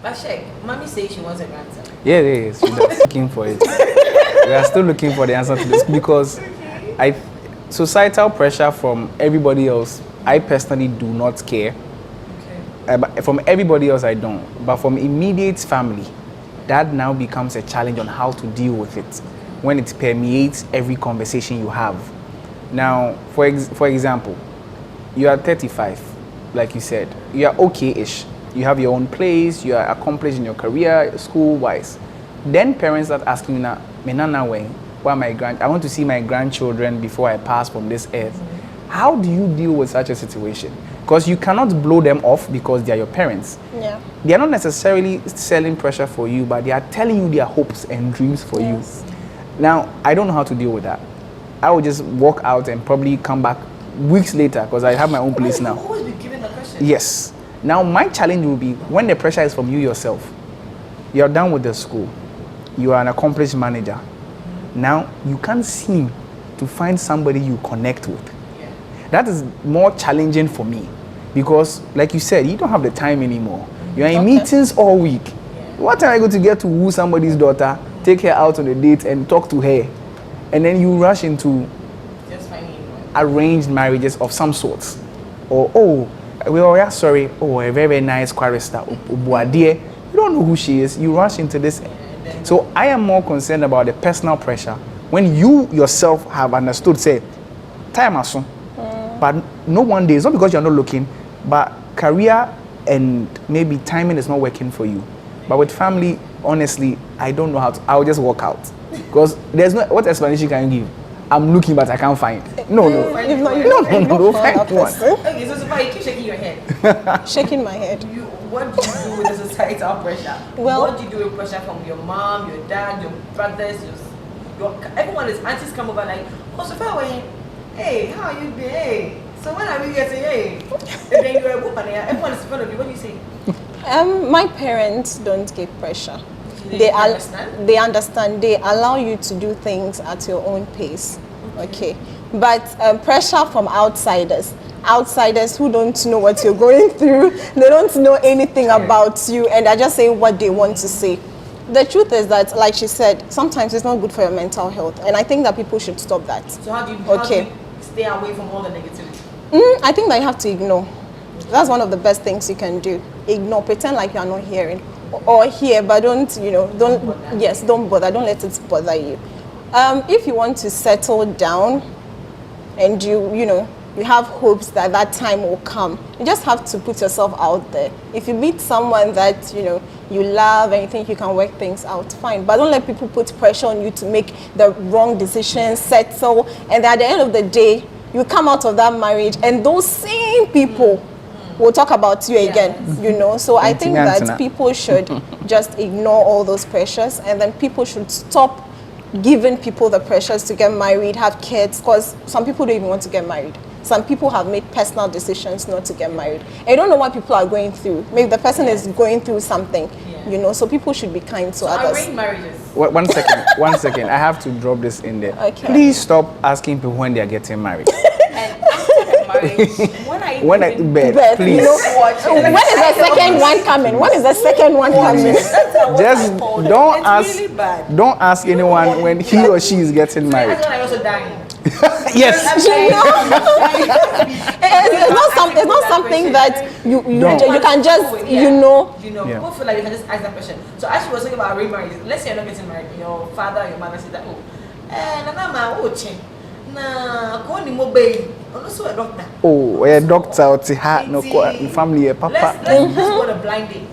But Sheikh, mommy says she wants a grandson. Yeah, she does. Looking for it. We are still looking for the answer to this because societal pressure from everybody else, I personally do not care. Okay. But from everybody else, I don't. But from immediate family, that now becomes a challenge on how to deal with it when it permeates every conversation you have. Now, for example, you are 35, like you said. You are okay-ish. You have your own place. You are accomplished in your career, school-wise. Then parents start asking you now, I want to see my grandchildren before I pass from this earth. How do you deal with such a situation? Because you cannot blow them off because they are your parents. Yeah. They are not necessarily selling pressure for you, but they are telling you their hopes and dreams for you. Now, I don't know how to deal with that. I will just walk out and probably come back weeks later because I have my own place now. You've always been given the question. Yes. Now, my challenge will be when the pressure is from you yourself. You're done with the school. You are an accomplished manager. Now, you can't seem to find somebody you connect with. Yeah. That is more challenging for me because, like you said, you don't have the time anymore. You are in meetings all week. Yeah. What time are you going to get to woo somebody's daughter, take her out on a date and talk to her, and then you rush into Just finding arranged marriages of some sorts? Or, we are sorry, a very, very nice chorister, you don't know who she is, you rush into this. So I am more concerned about the personal pressure when you yourself have understood, say, time as soon. But no one day, it's not because you're not looking, but career and maybe timing is not working for you. But with family, honestly, I don't know how to, I'll just walk out. Because there's no, what explanation can you give? I'm looking, but I can't find. No. No, Find one. Okay, so Sophia, you keep shaking your head. Shaking my head. What do you do with the societal pressure? Well, what do you do with pressure from your mom, your dad, your brothers, your everyone? Is aunties come over like, oh Sophia, hey, how are you doing? Hey, so when are we getting? Hey, and then you're a woman. Everyone is in front of you. What do you say? My parents don't give pressure. They understand? They understand. They allow you to do things at your own pace. Okay. But pressure from outsiders who don't know what you're going through, they don't know anything about you, and they're just saying what they want to say. The truth is that, like she said, sometimes it's not good for your mental health, and I think that people should stop that. So how do you stay away from all the negativity? I think that you have to ignore. That's one of the best things you can do. Ignore, pretend like you are not hearing, or hear, but don't bother. Don't let it bother you. If you want to settle down, and you have hopes that that time will come, you just have to put yourself out there. If you meet someone that you love and you think you can work things out, fine. But don't let people put pressure on you to make the wrong decisions, settle, and at the end of the day, you come out of that marriage and those same people will talk about you again, So I think that people should just ignore all those pressures, and then people should stop giving people the pressures to get married, have kids, because some people don't even want to get married. Some people have made personal decisions not to get married. I don't know what people are going through. Maybe the person is going through something, so people should be kind to others. Arranged marriages. One second. I have to drop this in there. Okay. Please stop asking people when they are getting married. And after the marriage, when I bed, please. When is the second one coming? When is the second one coming? Just don't ask. Really bad. Don't ask anyone when he or she is getting married. That's when I also dying. Yes. It's not something that you can just People feel like you can just ask that question. So as she was talking about remarriage, let's say you're not getting married, your father, your mother said that, a doctor, no family, papa. Let's go on a blind date.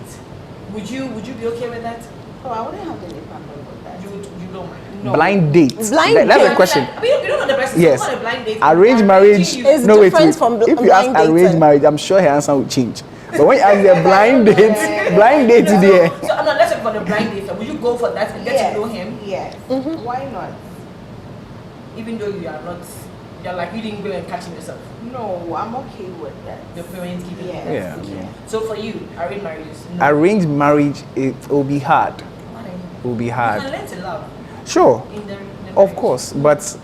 Would you be okay with that? Oh, I wouldn't have any problem with that. You don't mind. No. Blind date. Blind That's date. a question. You don't know the person. Yes. So a blind date. Arranged marriage. Is No, wait. different from If you ask blind arranged dating. marriage, I'm sure her answer will change. But when you ask the blind date there. So I'm not. Let's talk about the blind date. Would you go for that and get to know him? Yes. Why not? Even though you're like you didn't go and catch him yourself. No, I'm okay with that. Your parents give you. Yes. Yeah. So for you, arranged marriages. No. Arranged marriage, it will be hard. Why? It will be You hard. can learn to love. Sure. In the Of marriage. course, but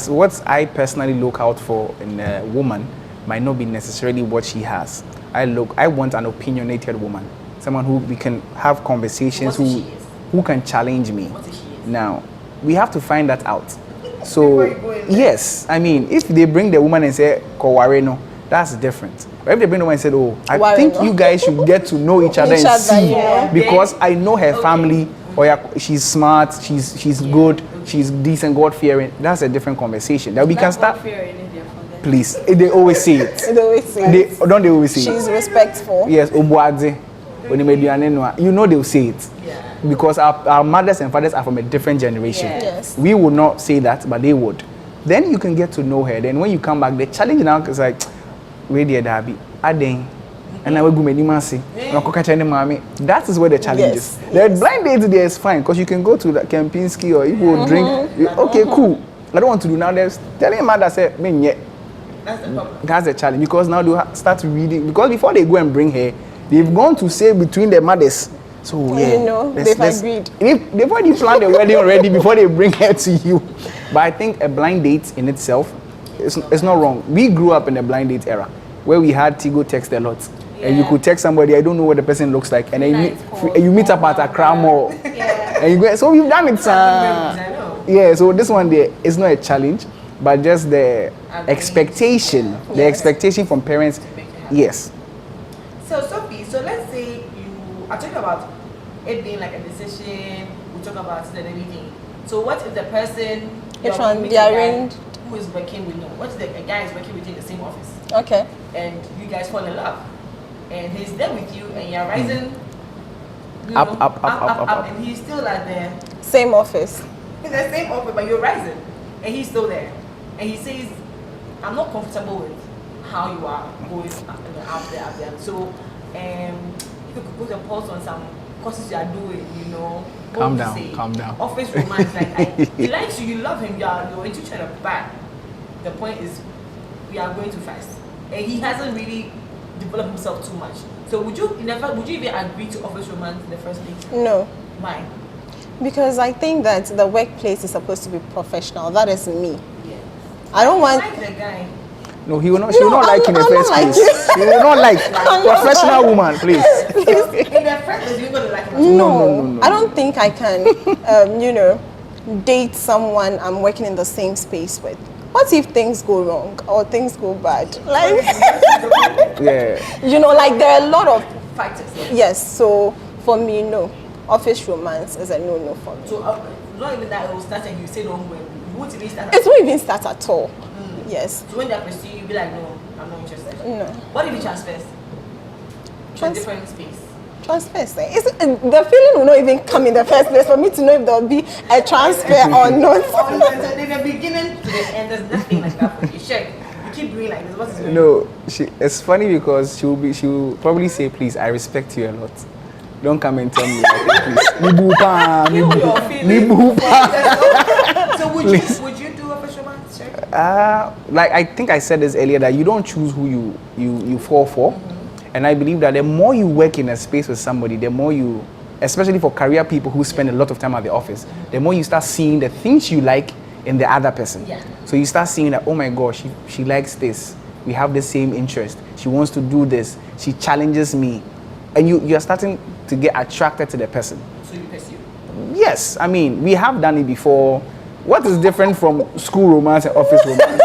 what I personally look out for in a woman might not be necessarily what she has. I want an opinionated woman, someone who we can have conversations, What if she is? who can challenge me. What if she is? Now, we have to find that out. Before So, you go in there. yes, I mean, if they bring the woman and say, "Koware no," that's different. But if they bring the woman and say, "Oh, I Ware think no." you guys should get to know each other Each and other, see, yeah. because I know her Okay. family, or yeah, she's smart, she's good, she's decent, God fearing." That's a different conversation that we can start. Please, they always say it. They always say Don't they always say it? she's respectful. Yes, Obuadze. You know they'll say it. Yeah. Because our mothers and fathers are from a different generation. Yeah. Yes. We would not say that, but they would. Then you can get to know her. Then when you come back, the challenge now is like, where dear Darby, Aden, and I will go medimasi. That is where the challenge Yes, is. The blind date there is fine because you can go to the Kempinski or you will drink. Okay, cool. I don't want to do now. There's telling a mother say, me yeah. That's the problem. That's the challenge because now they start reading, because before they go and bring her, they've gone to say between the mothers. So yeah, You know, they've agreed. They've already planned the wedding already before they bring her to you. But I think a blind date in itself, it's not wrong. We grew up in a blind date era where we had Tigo text a lot. And you could text somebody, I don't know what the person looks like, and then you meet up at Accra Mall. And you go, so we've done it. I know. Yeah, so this one there is not a challenge, but just the expectation, the expectation from parents. Yes. So Sophie, so let's say you are talking about it being like a decision. We talk about it and everything. So what if the person Which you're one? meeting They a are guy arranged? who is working with you? What if a guy is working with you in the same office Okay. and you guys fall in love and he's there with you and you're rising you Up, know, up. and he's still at the Same office. in the same office, but you're rising, and he's still there, and he says, "I'm not comfortable with how you are going out there. So, if you could put a pause on some courses you are doing, you know." what Calm would you down, say? calm down. Office romance, he likes you, you love him, you're into each other, but the point is, we are going too fast, and he hasn't really developed himself too much. So, would you even agree to office romance in the first place? No. Why? Because I think that the workplace is supposed to be professional. That is me. Yeah. I don't want. Like the guy. No, he will not. She will No, not like in the I'm first not like place. you. She will not like professional woman, please. In their friend list, you're going to like him. No. I don't think I can, date someone I'm working in the same space with. What if things go wrong or things go bad? Like, Yeah. like there are a lot of, Factors. yes, so for me, no. Office romance is a no-no for me. So, not even that it will start and you say don't go. You won't even start. It won't even start at all. Yes. So when they pursue you, be like, no, I'm not interested. No. What if you transfers? To a different space. Transfer. The feeling will not even come in the first place for me to know if there will be a transfer or not. Oh, no, so in the beginning to the end, there's nothing like that for you. Check. You keep doing like this. What is going on? No, it's funny because she will probably say, please, I respect you a lot. Don't come and tell me like that, please. You your feelings. So would you do office romance? Sure. Like I think I said this earlier, that you don't choose who you fall for. And I believe that the more you work in a space with somebody, the more you, especially for career people who spend a lot of time at the office, the more you start seeing the things you like in the other person. Yeah. So you start seeing that, oh my gosh, she likes this. We have the same interest. She wants to do this. She challenges me. And you're starting to get attracted to the person. So you pursue. Yes, I mean, we have done it before. What is different from school romance and office romance?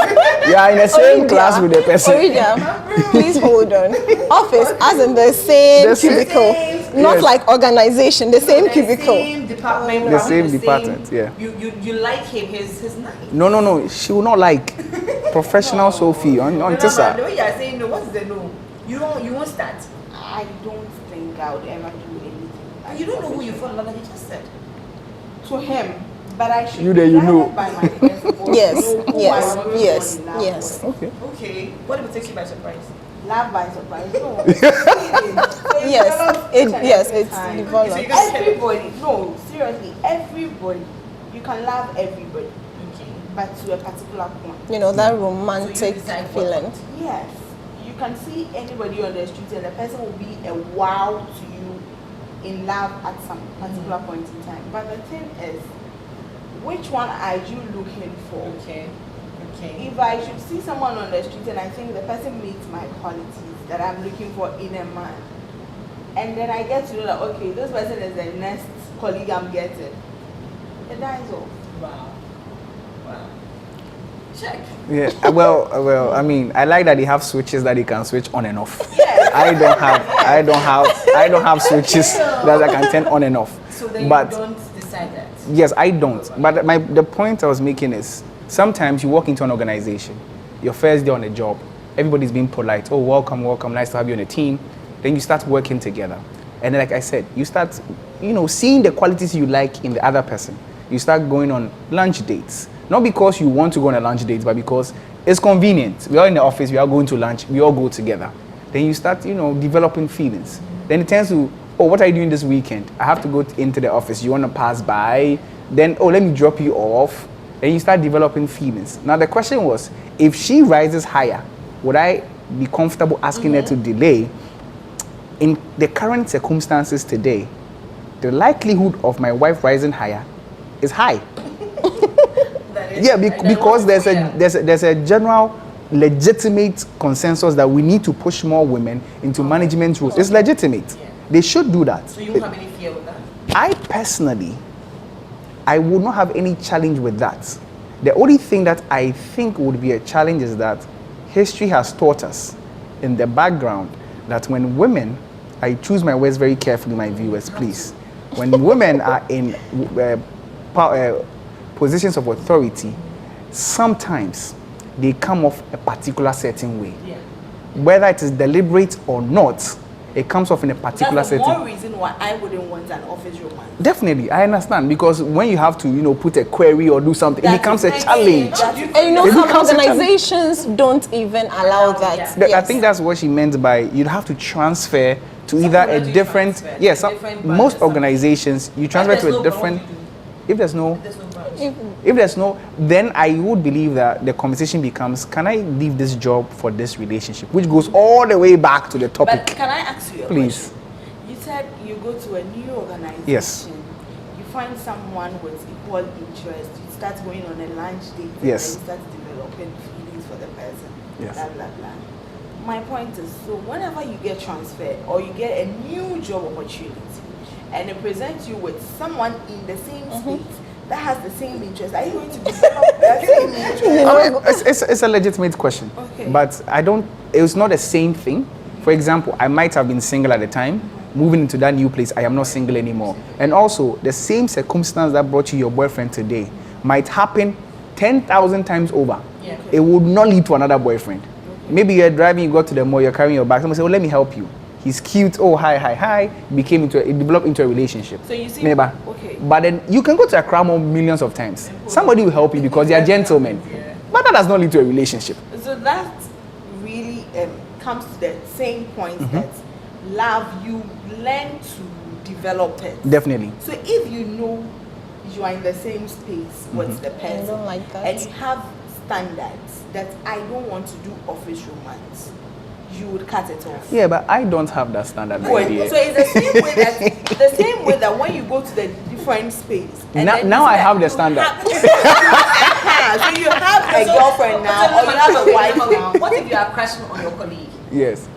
You are in the same class with the person. Orida, please hold on. Office, as in the same The same- cubicle, not Yes. like organization, the same cubicle. Same department. The same department, yeah. You like him. His nice. No. She will not like professional Sophie on No, Tessa. the way you are saying no, what's the no? You won't start. I don't think I would ever do anything. You don't know who you fall in love with. You just said. To him, but I should You there, be you know. guided by my first voice, Yes, know who yes, I really yes, fall in love yes. with. Okay. Okay. What if it takes you by surprise? Love by surprise. No. Yes, it's time. developed. So you guys- Everybody, no, seriously, everybody. You can love everybody, Okay. but to a particular point. That So romantic you decide what- feeling. Yes, you can see anybody on the street and the person will be a wow to you in love at some particular point in time. But the thing is, which one are you looking for? Okay. If I should see someone on the street and I think the person meets my qualities that I'm looking for in a man, and then I get to know that, okay, this person is the next colleague I'm getting. It dies off. Wow. Wow. Check. Yeah. Well. I mean, I like that they have switches that they can switch on and off. Yes. I don't have switches that I can turn on and off. So then But you don't decide that. yes, I don't. But the point I was making is sometimes you walk into an organization, your first day on a job, everybody's being polite. Oh, welcome, nice to have you on a team. Then you start working together. And then, like I said, you start, seeing the qualities you like in the other person. You start going on lunch dates. Not because you want to go on a lunch date, but because it's convenient. We are in the office, we are going to lunch, we all go together. Then you start, developing feelings. Then it turns to, oh, what are you doing this weekend? I have to go into the office. You want to pass by? Then, oh, let me drop you off. Then you start developing feelings. Now, the question was, if she rises higher, would I be comfortable asking her to delay? In the current circumstances today, the likelihood of my wife rising higher is high. Yeah, because there's a general legitimate consensus that we need to push more women into management roles. It's legitimate. Yeah. They should do that. So you don't have any fear with that? I personally, I would not have any challenge with that. The only thing that I think would be a challenge is that history has taught us in the background that when women, I choose my words very carefully, my viewers, please. When women are in positions of authority, sometimes they come off a particular certain way. Yeah. Whether it is deliberate or not, it comes off in a particular That's the certain more reason why I wouldn't want an office romance. Definitely, I understand, because when you have to, put a query or do something, it becomes a challenge. And It some becomes a challenge. organizations don't even allow that. Yeah. I Yes. think that's what she meant by you'd have to transfer to Some either people a do different, transfer to yes, different most branches. organizations you transfer If to there's a no different. branch, If there's no, There's no branch. if there's no, then I would believe that the conversation becomes, can I leave this job for this relationship, which goes all the way back to the But topic. can I ask you a Please. question? You said you go to a new organization. Yes. You find someone with equal interest. You start going on a lunch date. Yes. And you start developing feelings for the person. Yes. Blah blah blah. My point is, so whenever you get transferred or you get a new job opportunity, and it presents you with someone in the same space that has the same interest, are you going to develop that same interest? I mean, it's a legitimate question, Okay. but it's not the same thing. For example, I might have been single at the time, moving into that new place, I am not single anymore. And also, the same circumstance that brought you your boyfriend today might happen 10,000 times over. Yeah. It would not lead to another boyfriend. Maybe you're driving, you got to the mall, you're carrying your bag, someone say, oh, let me help you. He's cute, oh, hi. It developed into a relationship. So you see, Neighbor. okay. But then you can go to a crowd mall millions of times. Somebody will help you because they are gentlemen. Yeah. But that does not lead to a relationship. So that really comes to the same point that love, you learn to develop it. Definitely. So if you know you are in the same space with the person, don't like that. and you have standards that I don't want to do office romance, you would cut it off. Yeah, but I don't have that standard Good. idea. So it's the same way that when you go to the different space. And Now- then you now see I that have the you standard. so you have a girlfriend now, or you have a wife now. What if you are crashing on your colleague? Yes.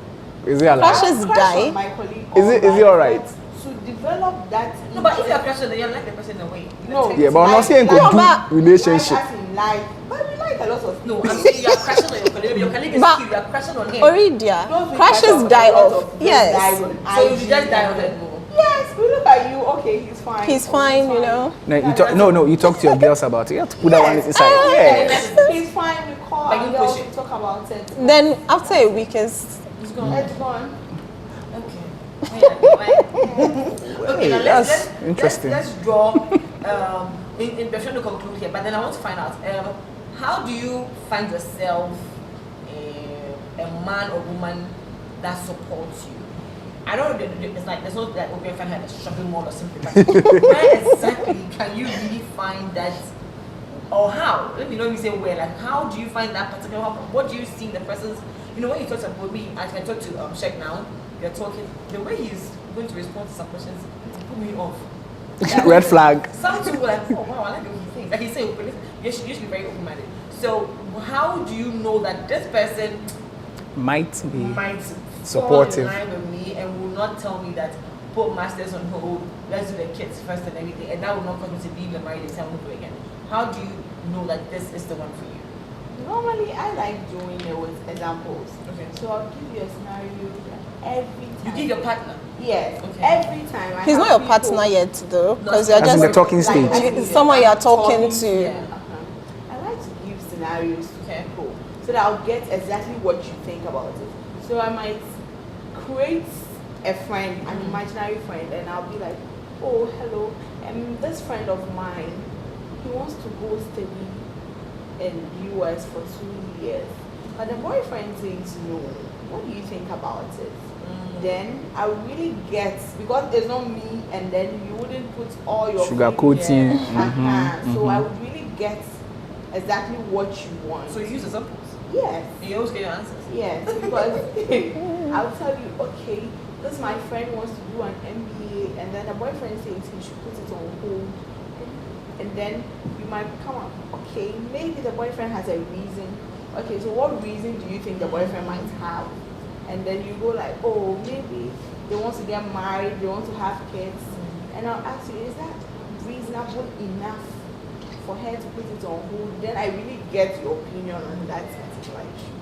Is it allowed? Crushes Crush die. on my colleague Is it all alright? To develop that. No, but if you are crashing, then you like the person away. No. Yeah, but I'm not saying Like- go but- do relationship. Like as in life, but we like a lot of. No, I'm saying you are crashing on your colleague. Your colleague is But- cute. You are crashing on him. Oridia, Don't we crushes catch up die a lot off. of those Yes. guys on So you IG just die and- of it more. Yes, we look at you. Okay, he's fine. He's fine, you know. No, you talk to your girls about it. You have to put that one inside. Yes. He's fine. We call But our you girls push to it. talk about it. Then after a week is It's gone. It's gone. Okay. Okay, now That's interesting. Let's draw. We're trying to conclude here, but then I want to find out how do you find yourself a man or woman that supports you? I don't know. It's like there's no that we're finding a shopping mall or something. But where exactly can you really find that, or how? Let me know. You say where. Like, how do you find that particular? What do you see in the person's? You know, when you talk about me, I can talk to Sheikh now. You're talking the way he's going to respond to some questions put me off. Red flag. Some people are like, oh wow, I like the way he thinks. Like he said, you should be very open-minded. So how do you know that this person Might be might supportive. fall in line with me and will not tell me that put masters on hold, let's do the kids first and everything, and that will not cause me to be married and time over again. How do you know that this is the one for you? Normally, I like doing it with examples. Okay. So I'll give you a scenario every You time. give your partner. Yes. Okay. Every time. He's not your partner yet, though, because you're As in just the talking stage. it's someone you're talking to. Yeah. I like to give scenarios to Okay. people so that I'll get exactly what you think about it. So I might create a friend, an imaginary friend, and I'll be like, oh, hello, this friend of mine, he wants to go study in US for 2 years. But the boyfriend says no. What do you think about it? Then I really get, because it's not me, and then you wouldn't put all your Sugar feelings- coating. So I would really get exactly what you want. So you use examples. Yes. And you always get your answers. Yes, because I'll tell you, okay, this my friend wants to do an MBA, and then the boyfriend says he should put it on hold, and then you might come up, okay, maybe the boyfriend has a reason. Okay, so what reason do you think the boyfriend might have? And then you go like, oh, maybe they want to get married, they want to have kids, and I'll ask you, is that reasonable enough for her to put it on hold? Then I really get your opinion on that particular issue.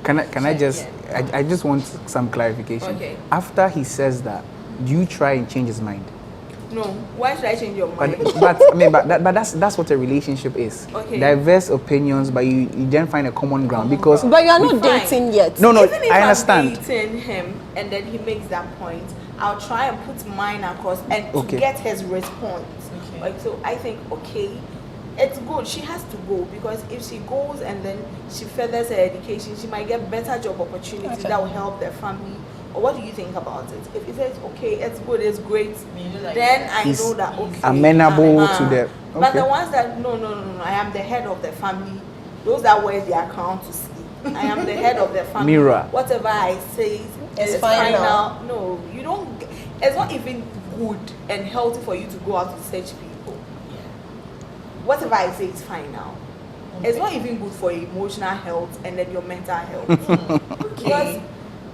Can I just I just want some clarification. Okay. After he says that, do you try and change his mind? No, why should I change your mind? But I mean, but that's what a relationship is. Okay. Diverse opinions, but you then find a common ground because. But you are not Fine. dating yet. No, Even if I understand. I'm dating him and then he makes that point, I'll try and put mine across and to Okay. get his response. Okay. Like, so I think, okay, it's good. She has to go, because if she goes and then she furthers her education, she might get better job opportunities Okay. that will help their family. Or what do you think about it? If he says, okay, it's good, it's great, You like then I He's know that, okay. amenable to the. But the Okay. ones that no, I am the head of the family. Those that wear their crown to sleep. I am the head of the family. Mirror. Whatever I say It's is final. final. No, you don't. It's not even good and healthy for you to go out to search people. Whatever I say is final. It's not even good for your emotional health and then your mental health. Because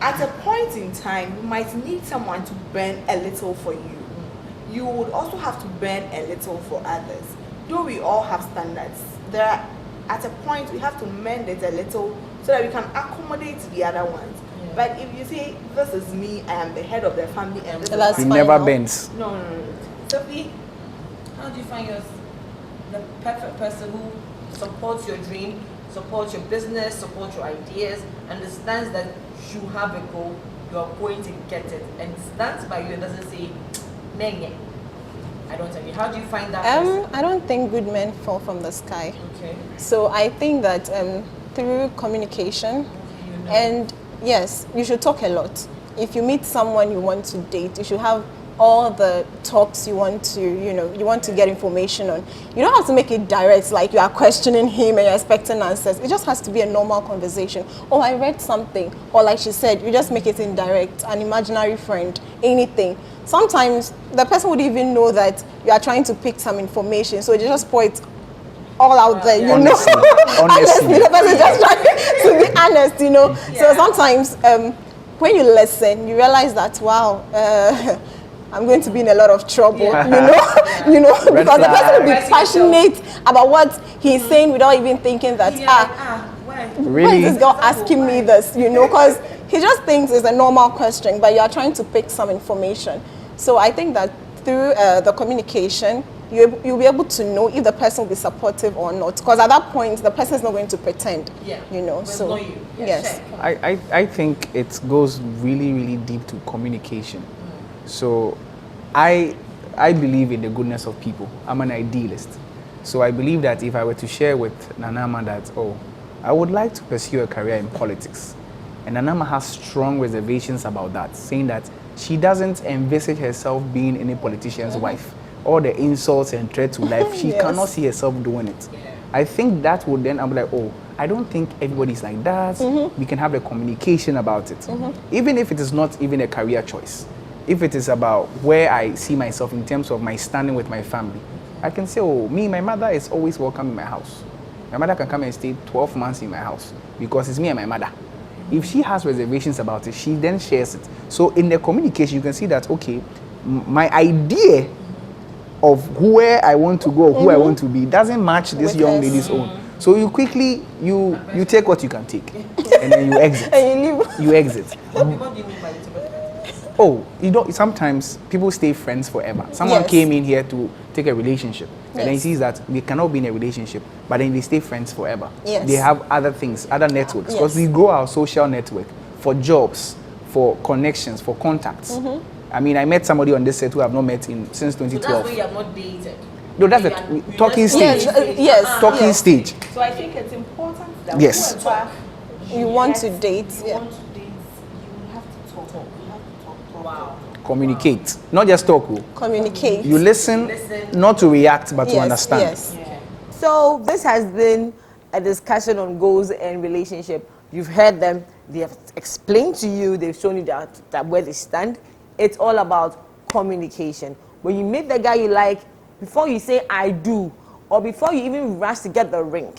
at a point in time, you might need someone to bend a little for you. You would also have to bend a little for others. Though we all have standards, there are, at a point we have to mend it a little so that we can accommodate the other ones. Yeah. But if you say, this is me, I am the head of the family, and this That's He is fine. never now. bends. no. Sophie, how do you find the perfect person who supports your dream, supports your business, supports your ideas, understands that you have a goal, you are going to get it, and stands by you and doesn't say, Nenge, I don't tell you. How do you find that person? I don't think good men fall from the sky. Okay. So I think that through communication, You know. and yes, you should talk a lot. If you meet someone you want to date, you should have all the talks you want to, you want to get information on. You don't have to make it direct, like you are questioning him and you're expecting answers. It just has to be a normal conversation. Oh, I read something. Or like she said, you just make it indirect, an imaginary friend, anything. Sometimes the person would even know that you are trying to pick some information, so you just pour it all out there, you Honestly, know. honestly. The person is just trying to be honest, you know. So sometimes when you listen, you realize that, wow, I'm going to be in a lot of trouble, you know, Red because the person will flag. be passionate about what he's saying without even thinking that, Why? why Really? is this girl asking me this, you know, because he just thinks it's a normal question, but you are trying to pick some information. So I think that through the communication, you'll be able to know if the person will be supportive or not. Because at that point, the person is not going to pretend, you know. But So, not you. yes. Sure. I think it goes really, really deep to communication. So I believe in the goodness of people. I'm an idealist. So I believe that if I were to share with Nanama that, oh, I would like to pursue a career in politics, and Nanama has strong reservations about that, saying that she doesn't envisage herself being any politician's wife. All the insults and threats to life, she Yes. cannot see herself doing it. I think that would then, I'll be like, oh, I don't think everybody's like that. We can have a communication about it. Even if it is not even a career choice. If it is about where I see myself in terms of my standing with my family, I can say, oh, my mother is always welcome in my house. My mother can come and stay 12 months in my house because it's me and my mother. If she has reservations about it, she then shares it. So in the communication, you can see that, okay, my idea of where I want to go, who I want to be, doesn't match this With young hers. lady's own. So you quickly, you take what you can take, and then you exit. And you leave. You exit. What do you mean by little bit? Oh, you don't. Sometimes people stay friends forever. Someone Yes. came in here to take a relationship, and then he Yes. sees that they cannot be in a relationship, but then they stay friends forever. Yes. They have other things, other networks, because Yes. we grow our social network for jobs, for connections, for contacts. I mean, I met somebody on this set who I've not met since So that's 2012. why you have not dated. No, that's You the are- you talking just- stage. Yes, Talking yes. stage. So I think it's important that Yes. whoever You want to get- date, you yeah. want to date, you have to talk. You have to talk. Wow. Communicate, not just talk. Oh. Communicate. You listen, Listen. not to react, but to Yes, understand. yes. So this has been a discussion on goals and relationship. You've heard them. They have explained to you. They've shown you that where they stand. It's all about communication. When you meet the guy you like, before you say I do, or before you even rush to get the ring,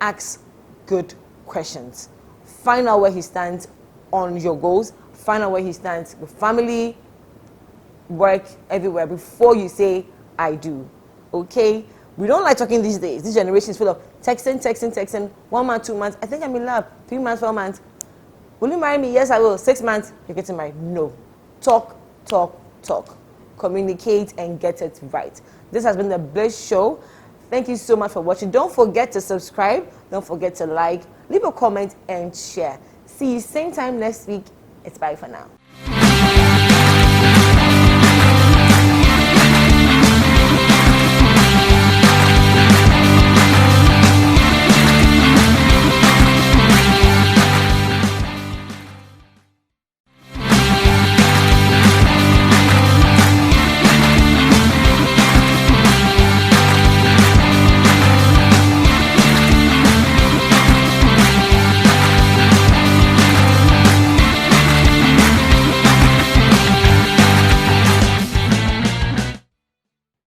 ask good questions. Find out where he stands on your goals. Find out where he stands with family, work, everywhere before you say I do. Okay? We don't like talking these days. This generation is full of texting. 1 month, 2 months. I think I'm in love. 3 months, 4 months. Will you marry me? Yes, I will. 6 months, you're getting married. No. Talk. Communicate and get it right. This has been the BLISS Show. Thank you so much for watching. Don't forget to subscribe. Don't forget to like, leave a comment, and share. See you same time next week. It's bye for now.